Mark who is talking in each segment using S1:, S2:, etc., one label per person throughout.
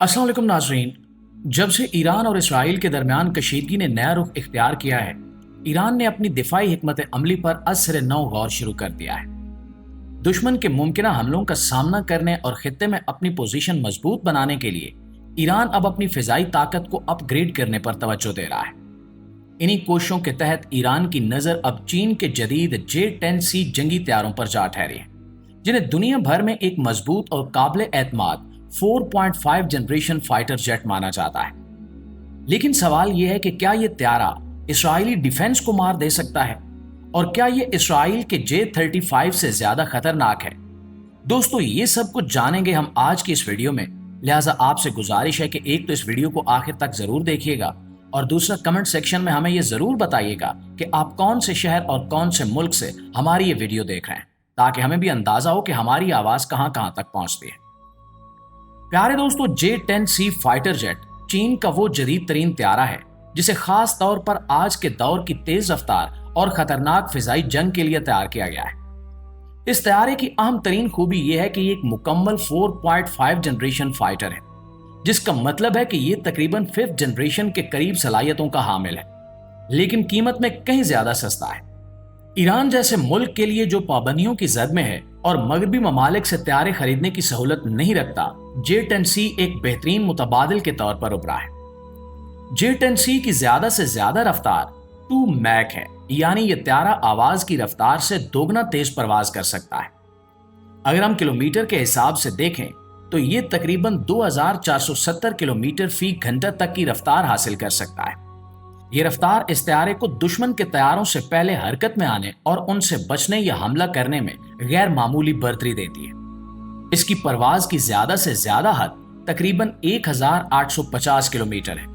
S1: अस्सलाम वालेकुम नाजरीन। जब से ईरान और इसराइल के दरमियान कशीदगी ने नया रुख इख्तियार किया है, ईरान ने अपनी दिफाई हिकमत अमली पर असर नौ गौर शुरू कर दिया है। दुश्मन के मुमकिना हमलों का सामना करने और खित्ते में अपनी पोजीशन मजबूत बनाने के लिए ईरान अब अपनी फिजाई ताकत को अपग्रेड करने पर तवज्जो दे रहा है। इन्हीं कोशिशों के तहत ईरान की नज़र अब चीन के जदीद J-10C जंगी तैयारों पर जा ठहरी है, जिन्हें दुनिया भर में एक मजबूत और काबिल एतमाद 4.5 जनरेशन फाइटर जेट माना जाता है। लेकिन सवाल यह है कि क्या यह त्यारा इसराइली डिफेंस को मार दे सकता है, और क्या यह इसराइल के J-35 से ज्यादा खतरनाक है? दोस्तों, ये सब कुछ जानेंगे हम आज की इस वीडियो में। लिहाजा आपसे गुजारिश है कि एक तो इस वीडियो को आखिर तक जरूर देखिएगा, और दूसरा कमेंट सेक्शन में हमें यह जरूर बताइएगा कि आप कौन से शहर और कौन से मुल्क से हमारी ये वीडियो देख रहे हैं, ताकि हमें भी अंदाजा हो कि हमारी आवाज कहां कहां तक पहुंचती है। प्यारे दोस्तों, J-10C फाइटर जेट चीन का वो जदीद तरीन त्यारा है जिसे खास तौर पर आज के दौर की तेज रफ्तार और खतरनाक फिजाई जंग के लिए तैयार किया गया है। इस तैयारे की अहम तरीन खूबी यह है कि ये एक मुकम्मल 4.5 जनरेशन फाइटर है, जिसका मतलब है कि ये तकरीबन 5th जनरेशन के करीब सलाहियतों का हामिल है, लेकिन कीमत में कहीं ज्यादा सस्ता है। ईरान जैसे मुल्क के लिए जो पाबंदियों की जद में है और मगरबी ममालिक से तैयारे खरीदने की सहूलत नहीं रखता, J-10C एक बेहतरीन मुतबादिल के तौर पर उभरा है। J-10C की ज्यादा से ज्यादा रफ्तार 2 मैक है, यानी यह त्यारा आवाज की रफ्तार से दोगुना तेज परवाज कर सकता है। अगर हम किलोमीटर के हिसाब से देखें तो यह तकरीबन 2470 किलोमीटर फी घंटा तक की रफ्तार हासिल कर सकता है। यह रफ्तार इस त्यारे को दुश्मन के तैयारों से पहले हरकत में आने और उनसे बचने या हमला करने में गैर मामूली बढ़तरी देती है। इसकी परवाज की ज्यादा से ज्यादा हद तकरीबन 1850 किलोमीटर है,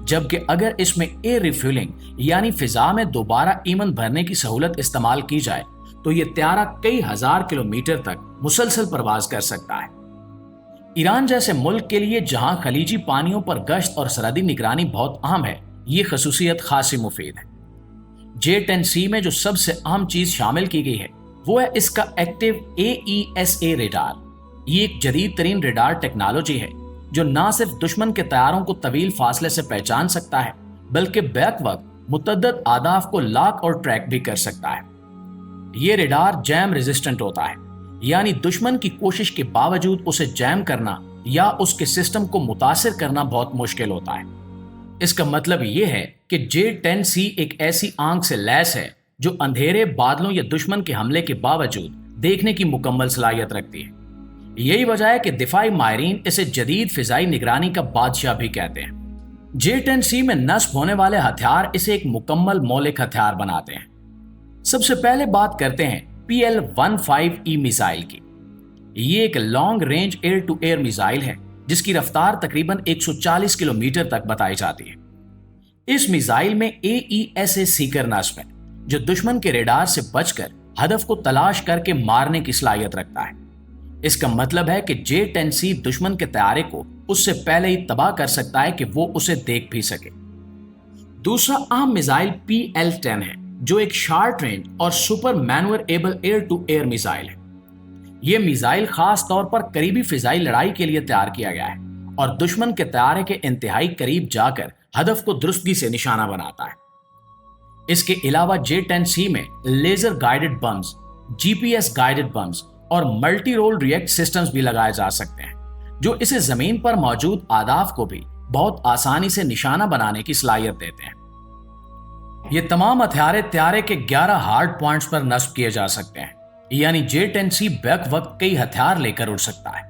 S1: जबकि अगर इसमें एयर रिफ्यूलिंग यानी फिजा में दोबारा ईंधन भरने की सहूलत इस्तेमाल की जाए तो यह त्यारा कई हजार किलोमीटर तक मुसलसल परवाज कर सकता है। ईरान जैसे मुल्क के लिए जहां खलीजी पानियों पर गश्त और सरहदी निगरानी बहुत अहम है, ये खसूसियत खासी मुफीद है। J-10C में जो सबसे अहम चीज शामिल की गई है वो है इसका एक्टिव AESA रेडार। ये एक जदीद तरीन रेडार टेक्नोलॉजी है जो न सिर्फ दुश्मन के तैयारों को तवील फासले से पहचान सकता है, बल्कि बैक वक्त मुतअद्दिद आदाफ को लॉक और ट्रैक भी कर सकता है। ये रेडार जैम रेजिस्टेंट होता है, यानी दुश्मन की कोशिश के बावजूद उसे जैम करना या उसके सिस्टम को मुतासिर करना बहुत मुश्किल होता है। इसका मतलब यह है कि J-10C एक ऐसी आंख से लैस है जो अंधेरे, बादलों या दुश्मन के हमले के बावजूद देखने की मुकम्मल सलाहियत रखती है। यही वजह है कि दिफाई माहिरीन इसे जदीद फिजाई निगरानी का बादशाह भी कहते हैं। J-10C में नस्ब होने वाले हथियार इसे एक मुकम्मल मौलिक हथियार बनाते हैं। सबसे पहले बात करते हैं PL-15E मिसाइल की। ये एक long range air to air missile है जिसकी रफ्तार तकरीबन 140 किलोमीटर तक बताई जाती है। इस मिसाइल में AESA सीकर नस्ब है जो दुश्मन के रेडार से बचकर हदफ को तलाश करके मारने की सलाहियत रखता है। इसका मतलब है कि J-10C दुश्मन के तैयारे को उससे पहले ही तबाह कर सकता है कि वो उसे देख भी सके। दूसरा अहम मिसाइल PL-10 है जो एक शॉर्ट रेंज और super manoeuvrable air to air missile है। यह मिसाइल खास तौर पर करीबी फिजाई लड़ाई के लिए तैयार किया गया है और दुश्मन के तैयारे के इंतहाई करीब जाकर हदफ को दुरुस्ती से निशाना बनाता है। इसके अलावा J-10C में laser guided bombs, GPS guided bombs और मल्टी रोल रिएक्ट सिस्टम्स भी लगाए जा सकते हैं, जो इसे जमीन पर मौजूद आदाफ को भी बहुत आसानी से निशाना बनाने की सलाहियत देते हैं। ये तमाम हथियार त्यारे के 11 हार्ड पॉइंट्स पर नस्ब किए जा सकते हैं, यानी J-10C बैक वक्त कई हथियार लेकर उड़ सकता है।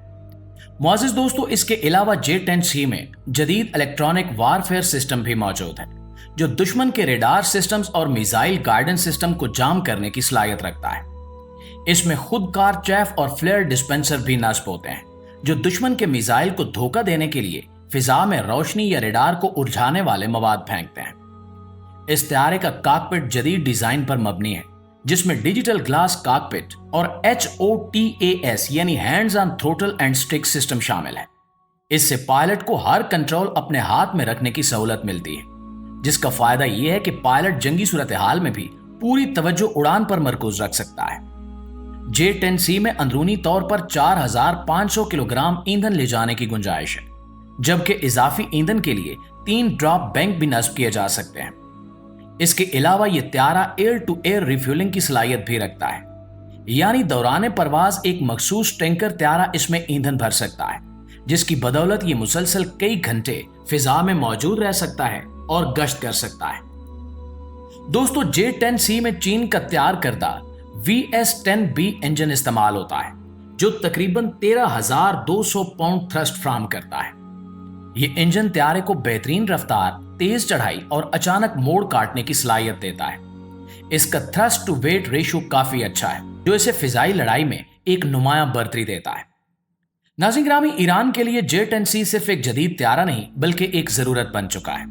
S1: मुअज़्ज़िज़ दोस्तों, इसके अलावा J-10C में जदीद इलेक्ट्रॉनिक वारफेयर सिस्टम भी मौजूद है जो दुश्मन के रेडार सिस्टम्स और मिसाइल गाइडेंस सिस्टम को जाम करने की सलाहियत रखता है। इसमें खुदकार चैफ और फ्लेयर डिस्पेंसर भी नस्ब होते हैं जो दुश्मन के मिसाइल को धोखा देने के लिए फिजा में रोशनी या रेडार को उलझाने वाले मवाद फेंकते हैं। इस त्यारे का कॉकपिट जदीद डिजाइन पर मबनी है जिसमें डिजिटल ग्लास कॉकपिट और HOTAS यानी hands on throttle and stick system शामिल है। इससे पायलट को हर कंट्रोल अपने हाथ में रखने की सहूलत मिलती है, जिसका फायदा यह है कि पायलट जंगी सूरत हाल में भी पूरी तवज्जो उड़ान पर मरकूज रख सकता है। J-10C में अंदरूनी तौर पर 4500 किलोग्राम ईंधन ले जाने की गुंजाइश है, जबकि इजाफी ईंधन के लिए 3 ड्रॉप बैंक भी नस्ब किए जा सकते हैं। इसके अलावा ये त्यारा एयर टू एयर रिफ्यूलिंग की सलाहियत भी रखता है, यानी दौरान परवाज एक मखसूस टैंकर त्यारा इसमें ईंधन भर सकता है, जिसकी बदौलत ये मुसलसल कई घंटे फिजा में मौजूद रह सकता है और गश्त कर सकता है। दोस्तों, J-10C में चीन का तैयार करदा VS-10B इंजन इस्तेमाल होता है, जो तकरीबन 13,200 पाउंड थ्रस्ट फ्राहम करता है। ये इंजन त्यारे को बेहतरीन रफ्तार, तेज चढ़ाई और अचानक मोड़ काटने की सलाहियत देता है। इसका थ्रस्ट टू वेट रेशियो काफी अच्छा है, जो इसे फिजाई लड़ाई में एक नुमायां बर्तरी देता है। नाज़रीन गिरामी, ईरान के लिए J-10C सिर्फ एक जदीद त्यारा नहीं बल्कि एक जरूरत बन चुका है।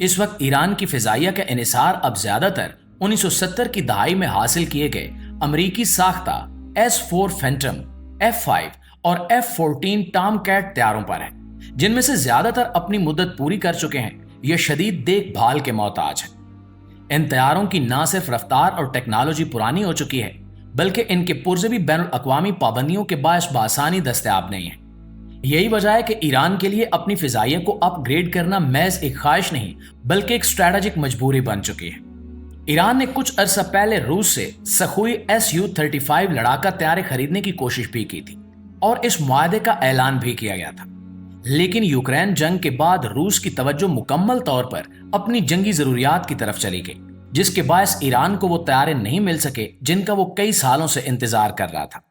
S1: इस वक्त ईरान की फिजाइया का इन्हिसार अब ज्यादातर 1970 की दहाई में हासिल किए गए अमरीकी साख्ता S-4 फैंटम, F-5 और F-14 टॉमकैट त्यारों पर है, जिनमें से ज्यादातर अपनी मुद्दत पूरी कर चुके हैं या शदीद देखभाल के मोहताज हैं। इन तैयारों की न सिर्फ रफ्तार और टेक्नोलॉजी पुरानी हो चुकी है, बल्कि इनके पुर्जे भी बैनुल अक़वामी पाबंदियों के बायस बासानी दस्तयाब नहीं है। यही वजह है कि ईरान के लिए अपनी फिजाइया को अपग्रेड करना महज एक ख्वाहिश नहीं बल्कि एक स्ट्रैटेजिक मजबूरी बन चुकी है। ईरान ने कुछ अरसा पहले रूस से सखुई Su-35 लड़ाका तैयारे खरीदने की कोशिश भी की थी और इस मुआहदे का ऐलान भी किया गया था, लेकिन यूक्रेन जंग के बाद रूस की तवज्जो मुकम्मल तौर पर अपनी जंगी जरूरियात की तरफ चली गई, जिसके बायस ईरान को वो तैयारे नहीं मिल सके जिनका वो कई सालों से इंतजार कर रहा था।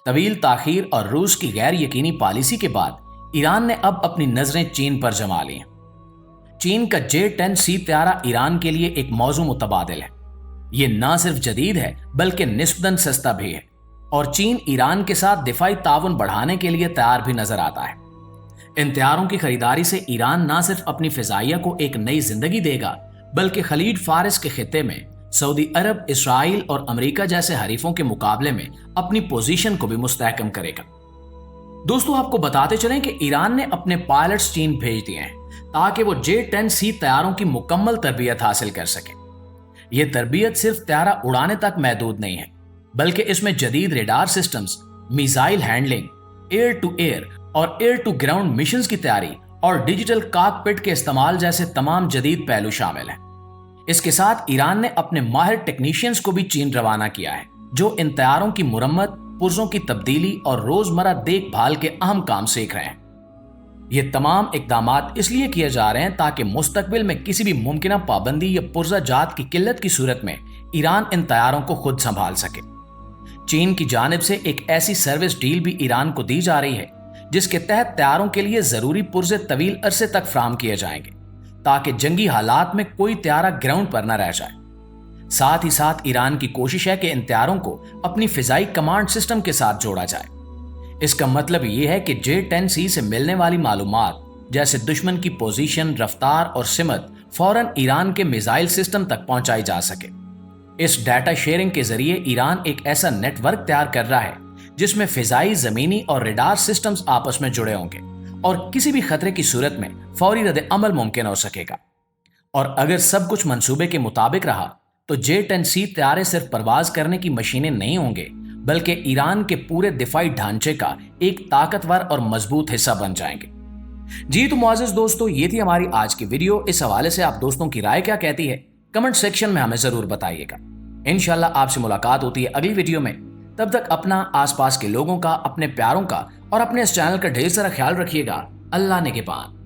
S1: तवील ताखीर और रूस की गैर यकीनी पॉलिसी के बाद ईरान ने अब अपनी नजरें चीन पर जमा ली हैं। चीन का J-10C त्यारा ईरान के लिए एक मौजू मुतबादिल है। ये ना सिर्फ जदीद है बल्कि निस्बतन सस्ता भी है और चीन ईरान के साथ दिफाई ताउन बढ़ाने के लिए तैयार भी नजर आता है। इन तैयारों की खरीदारी से ईरान ना सिर्फ अपनी फिजाइया को एक नई जिंदगी देगा बल्कि खलीज फारिस के खित्ते में सऊदी अरब, इसराइल और अमेरिका जैसे हरीफों के मुकाबले में अपनी पोजीशन को भी मुस्तहकम करेगा। दोस्तों, आपको बताते चलें कि ईरान ने अपने पायलट्स चीन भेज दिए हैं ताकि वो J-10C तैयारों की मुकम्मल तरबियत हासिल कर सके। ये तरबियत सिर्फ तैयारा उड़ाने तक महदूद नहीं है, बल्कि इसमें जदीद radar systems, missile handling, air to air और एयर टू ग्राउंड मिशंस की तैयारी और डिजिटल कॉकपिट के इस्तेमाल जैसे तमाम जदीद पहलू शामिल हैं। इसके साथ ईरान ने अपने माहिर टेक्नीशियंस को भी चीन रवाना किया है, जो इन तैयारों की मुरम्मत, पुर्जों की तब्दीली और रोजमर्रा देखभाल के अहम काम सीख रहे हैं। ये तमाम इकदामात इसलिए किए जा रहे हैं ताकि मुस्तकबिल में किसी भी मुमकिना पाबंदी या पुर्जा जात की किल्लत की सूरत में ईरान इन तैयारों को खुद संभाल सके। चीन की जानिब से एक ऐसी सर्विस डील भी ईरान को दी जा रही है जिसके तहत तैयारों के लिए जरूरी पुर्जे तवील अरसे तक फ्राहम किए जाएंगे ताकि जंगी हालात में कोई तैयारा ग्राउंड पर न रह जाए। साथ ही साथ ईरान की कोशिश है कि इन तैयारों को अपनी फिजाई कमांड सिस्टम के साथ जोड़ा जाए। इसका मतलब यह है कि J-10C से मिलने वाली मालूमात जैसे दुश्मन की पोजीशन, रफ्तार और सिमत फौरन ईरान के मिसाइल सिस्टम तक पहुंचाई जा सके। इस डाटा शेयरिंग के जरिए ईरान एक ऐसा नेटवर्क तैयार कर रहा है जिसमें फिजाई, जमीनी और रेडार सिस्टम्स आपस में जुड़े होंगे और किसी भी खतरे की सूरत में फौरी रद्द अमल मुमकिन हो सकेगा। और अगर सब कुछ मंसूबे के मुताबिक रहा तो J-10C तैयारे सिर्फ परवाज करने की मशीनें नहीं होंगे बल्कि ईरान के पूरे दिफाई ढांचे का एक ताकतवर और मजबूत हिस्सा बन जाएंगे। जी तो मुआज़िज़ दोस्तों, ये थी हमारी आज की वीडियो। इस हवाले से आप दोस्तों की राय क्या कहती है कमेंट सेक्शन में हमें जरूर बताइएगा। इंशाल्लाह आपसे मुलाकात होती है अगली वीडियो में। तब तक अपना, आसपास के लोगों का, अपने प्यारों का और अपने इस चैनल का ढेर सारा ख्याल रखिएगा। अल्लाह ने के बाद।